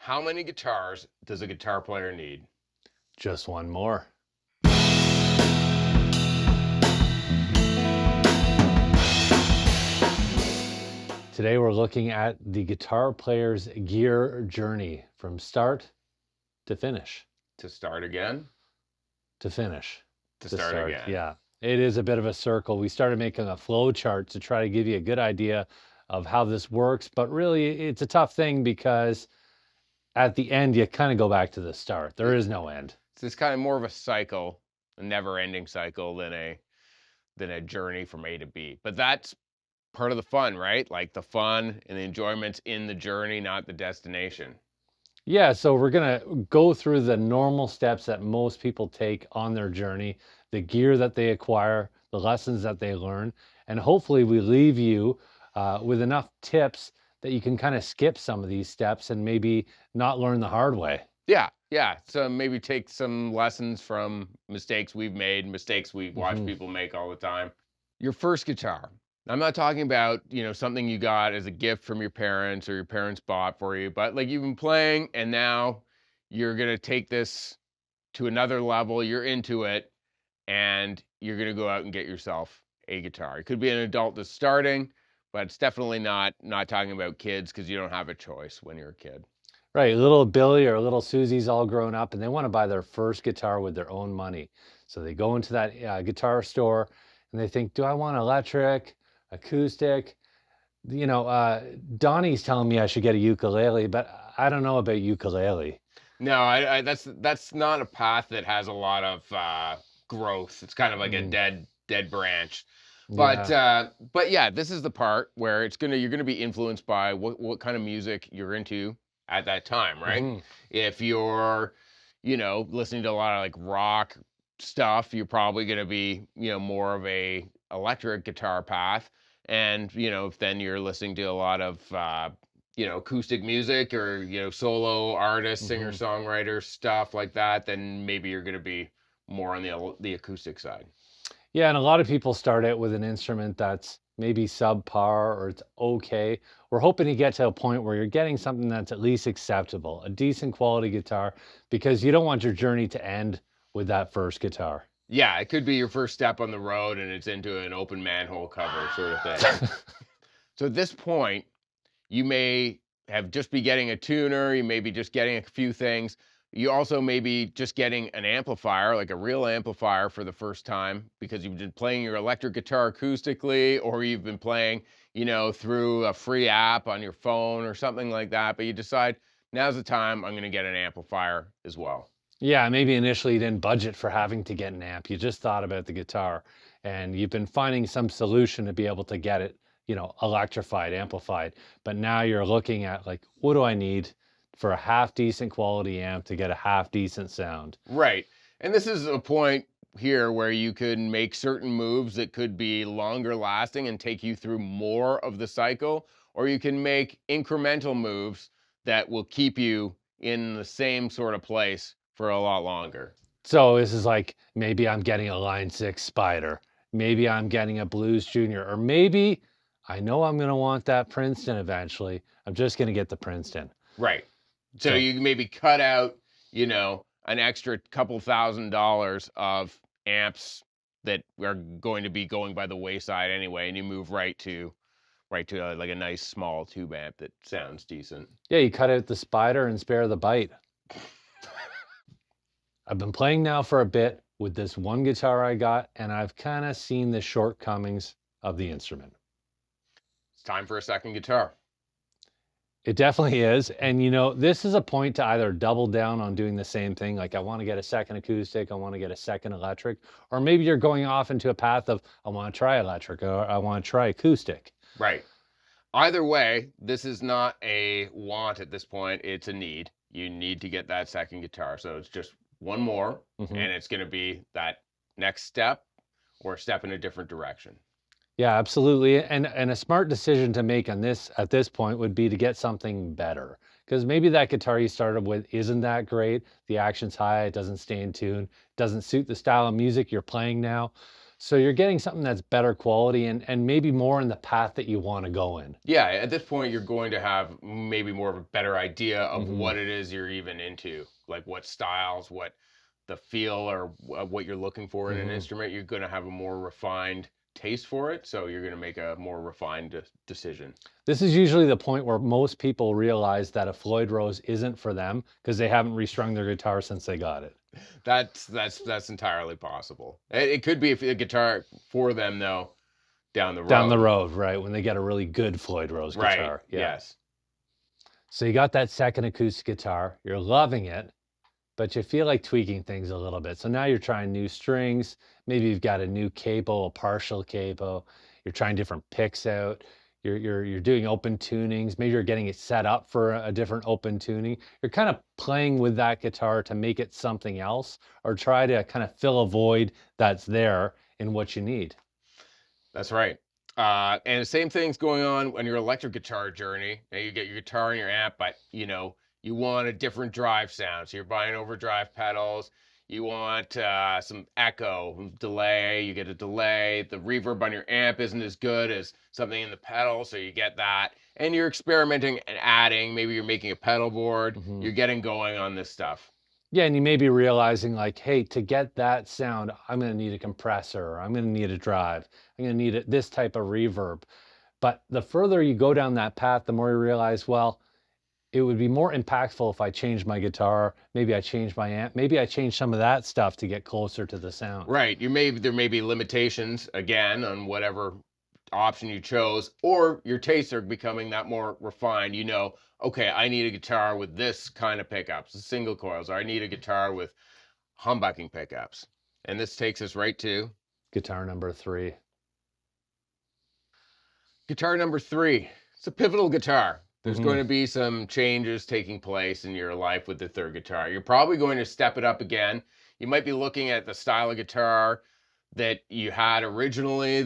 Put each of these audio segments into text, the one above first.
How many guitars does a guitar player need? Just one more. Today we're looking at the guitar player's gear journey from start to finish. To start again? To finish. To start again. Yeah. It is a bit of a circle. We started making a flow chart to try to give you a good idea of how this works, but really it's a tough thing because at the end you kind of go back to the start. There is no end. It's kind of more of a cycle, a never-ending cycle than a journey from A to B. But that's part of the fun, right? Like the fun and the enjoyment's in the journey, not the destination. Yeah, so we're going to go through the normal steps that most people take on their journey, the gear that they acquire, the lessons that they learn, and hopefully we leave you with enough tips that you can kind of skip some of these steps and maybe not learn the hard way. Yeah. So maybe take some lessons from mistakes we've made, mistakes we watch people make all the time. Your first guitar. I'm not talking about, something you got as a gift from your parents or your parents bought for you, but like you've been playing and now you're going to take this to another level. You're into it and you're going to go out and get yourself a guitar. It could be an adult that's starting, but it's definitely not talking about kids because you don't have a choice when you're a kid. Right, little Billy or little Susie's all grown up and they want to buy their first guitar with their own money. So they go into that guitar store and they think, do I want electric, acoustic? Donnie's telling me I should get a ukulele, but I don't know about ukulele. No, that's not a path that has a lot of growth. It's kind of like a dead branch. But yeah, this is the part where you're gonna be influenced by what kind of music you're into at that time, right? If you're, listening to a lot of like rock stuff, you're probably gonna be, more of a electric guitar path. And, if then you're listening to a lot of acoustic music or, solo artists, singer-songwriter stuff like that, then maybe you're gonna be more on the acoustic side. Yeah, and a lot of people start out with an instrument that's maybe subpar or it's okay. We're hoping to get to a point where you're getting something that's at least acceptable, a decent quality guitar, because you don't want your journey to end with that first guitar. Yeah, it could be your first step on the road and it's into an open manhole cover sort of thing. So at this point, you may have just be getting a tuner, you may be just getting a few things. You also may be just getting an amplifier, like a real amplifier for the first time because you've been playing your electric guitar acoustically or you've been playing, through a free app on your phone or something like that. But you decide now's the time I'm going to get an amplifier as well. Yeah, maybe initially you didn't budget for having to get an amp. You just thought about the guitar and you've been finding some solution to be able to get it, electrified, amplified. But now you're looking at like, what do I need for a half decent quality amp to get a half decent sound? Right. And this is a point here where you can make certain moves that could be longer lasting and take you through more of the cycle, or you can make incremental moves that will keep you in the same sort of place for a lot longer. So this is like maybe I'm getting a Line 6 Spider, maybe I'm getting a Blues Junior, or maybe I know I'm going to want that Princeton eventually. I'm just going to get the Princeton. Right. So you maybe cut out, an extra couple $1,000s of amps that are going to be going by the wayside anyway, and you move right to like a nice small tube amp that sounds decent. Yeah, you cut out the Spider and spare the bite. I've been playing now for a bit with this one guitar I got, and I've kind of seen the shortcomings of the instrument. It's time for a second guitar. It definitely is. And this is a point to either double down on doing the same thing. Like I want to get a second acoustic, I want to get a second electric, or maybe you're going off into a path of I want to try electric or I want to try acoustic. Right. Either way, this is not a want at this point. It's a need. You need to get that second guitar. So it's just one more, and it's going to be that next step or step in a different direction. Yeah, absolutely. And a smart decision to make on this at this point would be to get something better. Because maybe that guitar you started with isn't that great. The action's high, it doesn't stay in tune, doesn't suit the style of music you're playing now. So you're getting something that's better quality and maybe more in the path that you want to go in. Yeah, at this point, you're going to have maybe more of a better idea of Hmm. what it is you're even into, like what styles, what the feel, or what you're looking for in an Hmm. instrument. You're going to have a more refined taste for it, so you're going to make a more refined decision. This is usually the point where most people realize that a Floyd Rose isn't for them because they haven't restrung their guitar since they got it. That's entirely possible. It could be a guitar for them though down the Down the road. road, right? When they get a really good Floyd Rose Right. guitar. Yeah. Yes. So you got that second acoustic guitar, you're loving it, but you feel like tweaking things a little bit. So now you're trying new strings. Maybe you've got a new capo, a partial capo. You're trying different picks out. You're doing open tunings. Maybe you're getting it set up for a different open tuning. You're kind of playing with that guitar to make it something else, or try to kind of fill a void that's there in what you need. That's right. And the same thing's going on on your electric guitar journey. Now you get your guitar and your amp, but you want a different drive sound. So you're buying overdrive pedals. You want some echo, delay. You get a delay. The reverb on your amp isn't as good as something in the pedal, so you get that. And you're experimenting and adding. Maybe you're making a pedal board. Hmm. You're getting going on this stuff. Yeah, and you may be realizing like, hey, to get that sound, I'm going to need a compressor, or I'm going to need a drive, I'm going to need this type of reverb. But the further you go down that path, the more you realize, well, it would be more impactful if I changed my guitar, maybe I changed my amp, maybe I changed some of that stuff to get closer to the sound. Right. There may be limitations again on whatever option you chose, or your tastes are becoming that more refined. Okay, I need a guitar with this kind of pickups, single coils, or I need a guitar with humbucking pickups. And this takes us right to Guitar number 3. guitar number 3. It's a pivotal guitar. There's Hmm. going to be some changes taking place in your life with the third guitar. You're probably going to step it up again. You might be looking at the style of guitar that you had originally,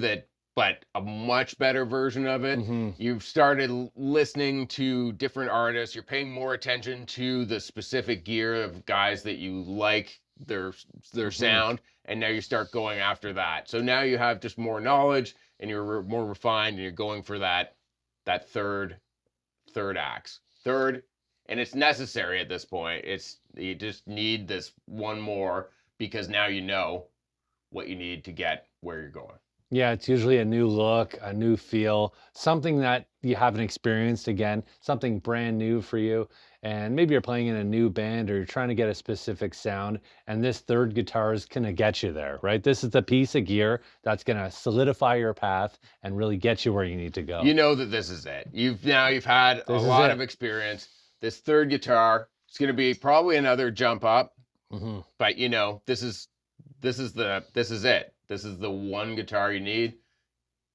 but a much better version of it. Hmm. You've started listening to different artists. You're paying more attention to the specific gear of guys that you like their Hmm. sound, and now you start going after that. So now you have just more knowledge, and you're more refined, and you're going for that third axe. Third, and it's necessary at this point. You just need this one more because now you know what you need to get where you're going. Yeah, it's usually a new look, a new feel, something that you haven't experienced again, something brand new for you. And maybe you're playing in a new band or you're trying to get a specific sound, and this third guitar is going to get you there, right? This is the piece of gear that's going to solidify your path and really get you where you need to go. You know that this is it. You've had a This is lot it. of experience. This third guitar, it's going to be probably another jump up, Hmm. but this is it. This is the one guitar you need,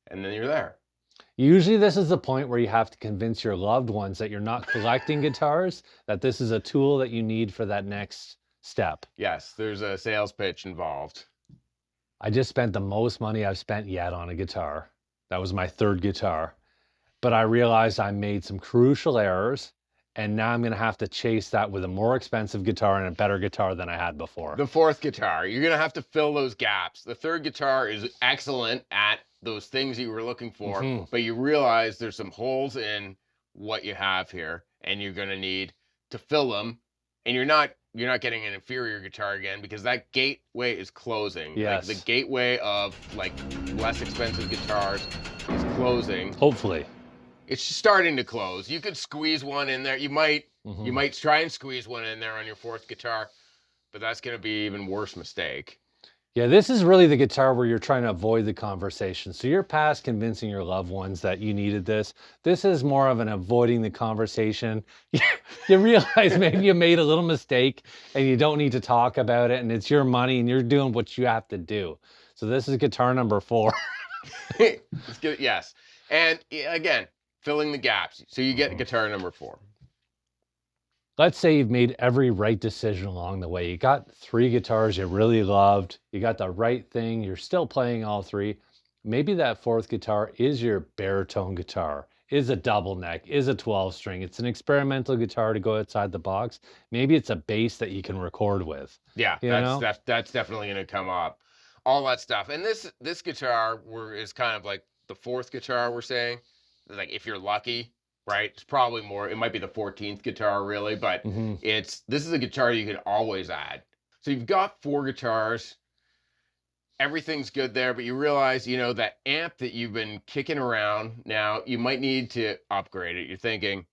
and then you're there. Usually, this is the point where you have to convince your loved ones that you're not collecting guitars, that this is a tool that you need for that next step. Yes, there's a sales pitch involved. I just spent the most money I've spent yet on a guitar. That was my third guitar. But I realized I made some crucial errors, and now I'm going to have to chase that with a more expensive guitar and a better guitar than I had before. The fourth guitar, you're going to have to fill those gaps. The third guitar is excellent at those things you were looking for, Mhm. but you realize there's some holes in what you have here, and you're going to need to fill them. And you're not getting an inferior guitar again because that gateway is closing. Like the Yes. gateway of like less expensive guitars is closing. Hopefully. It's starting to close. You could squeeze one in there. You Mhm. might try and squeeze one in there on your fourth guitar, but that's going to be an even worse mistake. Yeah, this is really the guitar where you're trying to avoid the conversation. So you're past convincing your loved ones that you needed this. This is more of an avoiding the conversation. You realize maybe you made a little mistake and you don't need to talk about it, and it's your money and you're doing what you have to do. So this is guitar number 4. It's good. Yes. And again, filling the gaps. So you get Mhm. guitar number 4. Let's say you've made every right decision along the way. You got 3 guitars you really loved. You got the right thing. You're still playing all 3. Maybe that fourth guitar is your baritone guitar, is a double neck, is a 12 string. It's an experimental guitar to go outside the box. Maybe it's a bass that you can record with. Yeah, You know? that's definitely going to come up. all that stuff. And this guitar is kind of like the fourth guitar we're saying. Like if you're lucky, right? It's probably more. It might be the 14th guitar really, but Hmm. this is a guitar you can always add. So you've got four guitars. Everything's good there, but you realize, that amp that you've been kicking around, now you might need to upgrade it. You're thinking,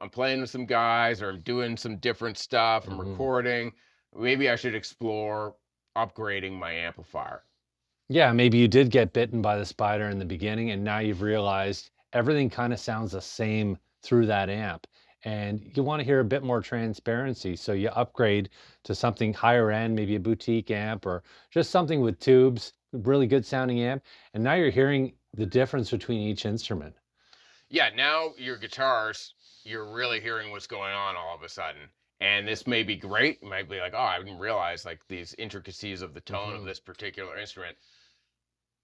I'm playing with some guys or I'm doing some different stuff, I'm Hmm. recording. Maybe I should explore upgrading my amplifier. Yeah, maybe you did get bitten by the spider in the beginning, and now you've realized everything kind of sounds the same through that amp. And you want to hear a bit more transparency. So you upgrade to something higher end, maybe a boutique amp or just something with tubes, really good sounding amp. And now you're hearing the difference between each instrument. Yeah, now your guitars, you're really hearing what's going on all of a sudden. And this may be great. You might be like, oh, I didn't realize like these intricacies of the tone of Hmm. this particular instrument.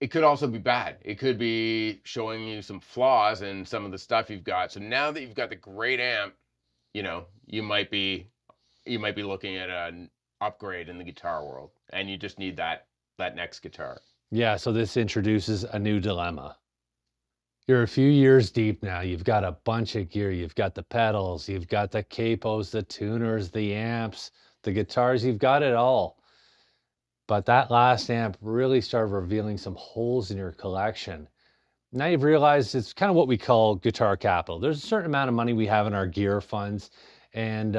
It could also be bad. It could be showing you some flaws in some of the stuff you've got. So now that you've got the great amp, you might be looking at an upgrade in the guitar world, and you just need that next guitar. Yeah, so this introduces a new dilemma. You're a few years deep now. You've got a bunch of gear. You've got the pedals, you've got the capos, the tuners, the amps, the guitars, you've got it all. But that last amp really started revealing some holes in your collection. Now you've realized it's kind of what we call guitar capital. There's a certain amount of money we have in our gear funds, and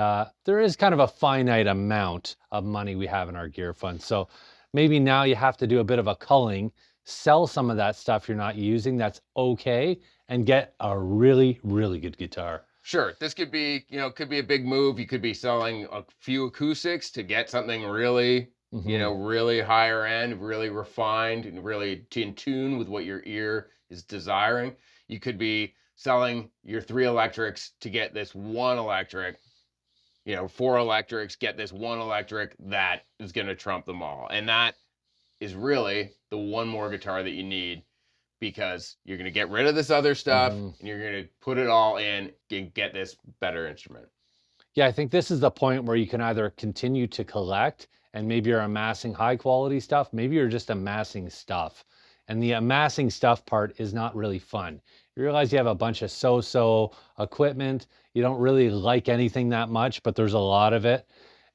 there is kind of a finite amount of money we have in our gear funds. So maybe now you have to do a bit of a culling, sell some of that stuff you're not using that's okay, and get a really, really good guitar. Sure, this could be a big move. You could be selling a few acoustics to get something really, Hmm. really higher end, really refined, and really in tune with what your ear is desiring. You could be selling your three electrics to get this one electric, four electrics, get this one electric that is going to trump them all. And that is really the one more guitar that you need because you're going to get rid of this other stuff Hmm. and you're going to put it all in and get this better instrument. Yeah, I think this is the point where you can either continue to collect and maybe you're amassing high quality stuff, maybe you're just amassing stuff. And the amassing stuff part is not really fun. You realize you have a bunch of so equipment. You don't really like anything that much, but there's a lot of it.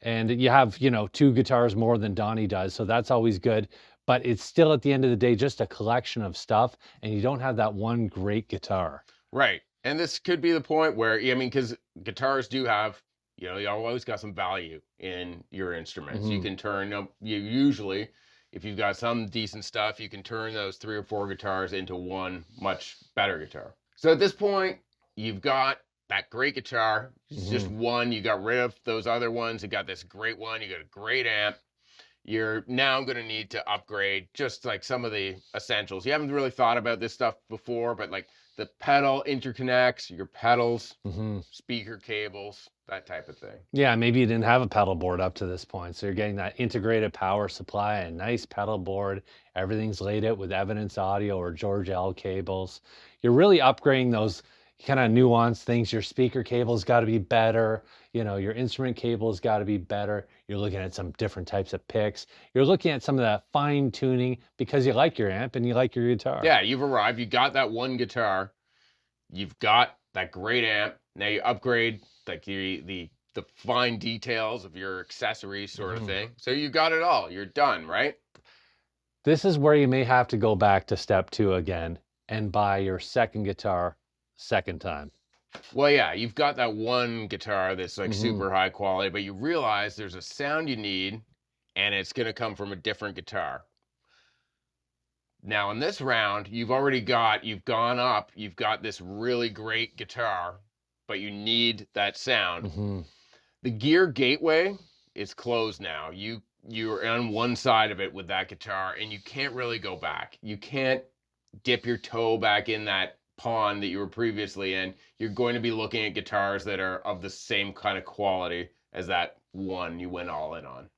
And you have, two guitars more than Donnie does. So that's always good. But it's still at the end of the day just a collection of stuff. And you don't have that one great guitar. Right. And this could be the point where, I mean, because guitars do have, you always got some value in your instruments. You Hmm. can turn them, you usually, if you've got some decent stuff, you can turn those three or four guitars into one much better guitar. So at this point, you've got that great guitar. It's just Hmm. one. You got rid of those other ones. You got this great one. You got a great amp. You're now going to need to upgrade just like some of the essentials. You haven't really thought about this stuff before, but like the pedal interconnects, your pedals, Hmm. speaker cables, that type of thing. Yeah, maybe you didn't have a pedal board up to this point. So you're getting that integrated power supply, a nice pedal board. Everything's laid out with Evidence Audio or George L cables. You're really upgrading those kind of nuanced things. Your speaker cable's got to be better. Your instrument cable's got to be better. You're looking at some different types of picks. You're looking at some of that fine tuning because you like your amp and you like your guitar. Yeah, you've arrived. You got that one guitar. You've got that great amp. Now you upgrade like the fine details of your accessories sort of Mhm. thing. So you got it all. You're done, right? This is where you may have to go back to step two again and buy your second guitar second time. Well, yeah, you've got that one guitar that's like Hmm. super high quality, but you realize there's a sound you need and it's going to come from a different guitar. Now, in this round, you've gone up, you've got this really great guitar, but you need that sound. Hmm. The gear gateway is closed now. You're on one side of it with that guitar and you can't really go back. You can't dip your toe back in that pond that you were previously in. You're going to be looking at guitars that are of the same kind of quality as that one you went all in on.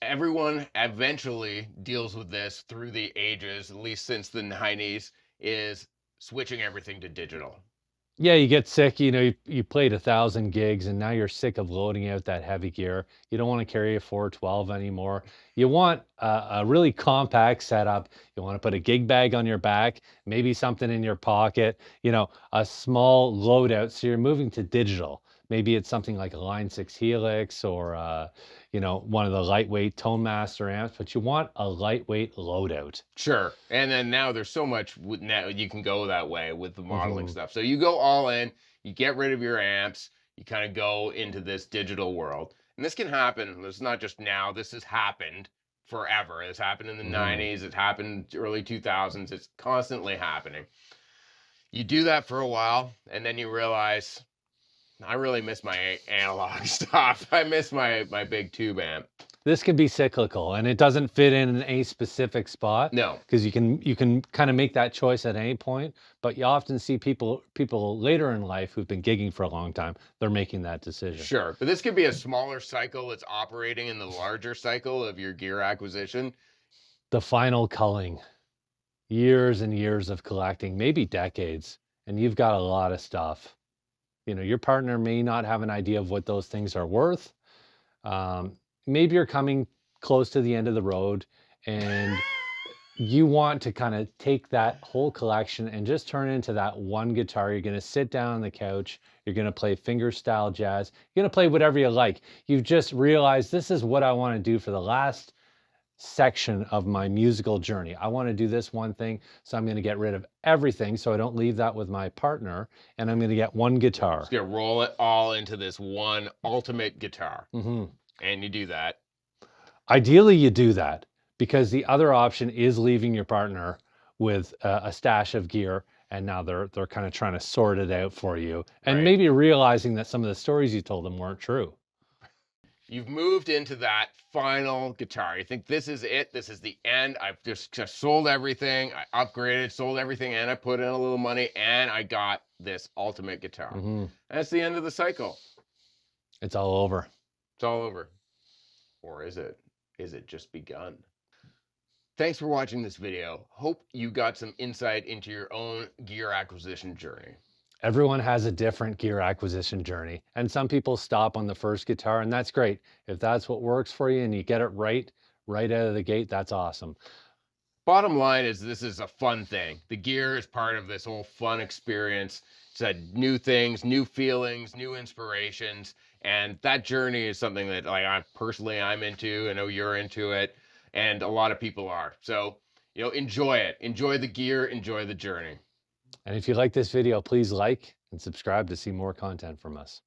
Everyone eventually deals with this through the ages, at least since the 90s, is switching everything to digital. Yeah, you get sick, you played 1,000 gigs and now you're sick of loading out that heavy gear. You don't want to carry a 412 anymore. You want a really compact setup. You want to put a gig bag on your back, maybe something in your pocket, a small loadout. So you're moving to digital. Maybe it's something like a Line 6 Helix or, one of the lightweight Tone Master amps, but you want a lightweight loadout. Sure. And then now there's so much now you can go that way with the modeling Mhm. stuff. So you go all in, you get rid of your amps, you kind of go into this digital world. And this can happen. It's not just now. This has happened forever. It's happened in the Mhm. 90s. It happened early 2000s. It's constantly happening. You do that for a while, and then you realize I really miss my analog stuff. I miss my big tube amp. This can be cyclical and it doesn't fit in a specific spot No, because you can kind of make that choice at any point, but you often see people later in life who've been gigging for a long time, they're making that decision. sure. But this could be a smaller cycle that's operating in the larger cycle of your gear acquisition. The final culling, years and years of collecting, maybe decades, and you've got a lot of stuff. Your partner may not have an idea of what those things are worth. Um, Maybe you're coming close to the end of the road and you want to kind of take that whole collection and just turn it into that one guitar. You're going to sit down on the couch. You're going to play fingerstyle jazz. You're going to play whatever you like. You've just realized this is what I want to do for the last section of my musical journey. I want to do this one thing. So I'm going to get rid of everything so I don't leave that with my partner. And I'm going to get one guitar. Just gonna roll it all into this one ultimate guitar. Hmm. And you do that. Ideally, you do that because the other option is leaving your partner with a stash of gear, and now they're kind of trying to sort it out for you, and Right. maybe realizing that some of the stories you told them weren't true. You've moved into that final guitar. You think this is it. This is the end. I've just sold everything. I upgraded, sold everything, and I put in a little money, and I got this ultimate guitar. Hmm. That's the end of the cycle. It's all over. It's all over. Or is it? Is it just begun? Thanks for watching this video. Hope you got some insight into your own gear acquisition journey. Everyone has a different gear acquisition journey, and some people stop on the first guitar, and that's great. If that's what works for you and you get it right out of the gate, that's awesome. Bottom line is this is a fun thing. The gear is part of this whole fun experience. It's had new things, new feelings, new inspirations, and that journey is something that I'm into. I know you're into it, and a lot of people are. So, enjoy it. Enjoy the gear, enjoy the journey. And if you like this video, please like and subscribe to see more content from us.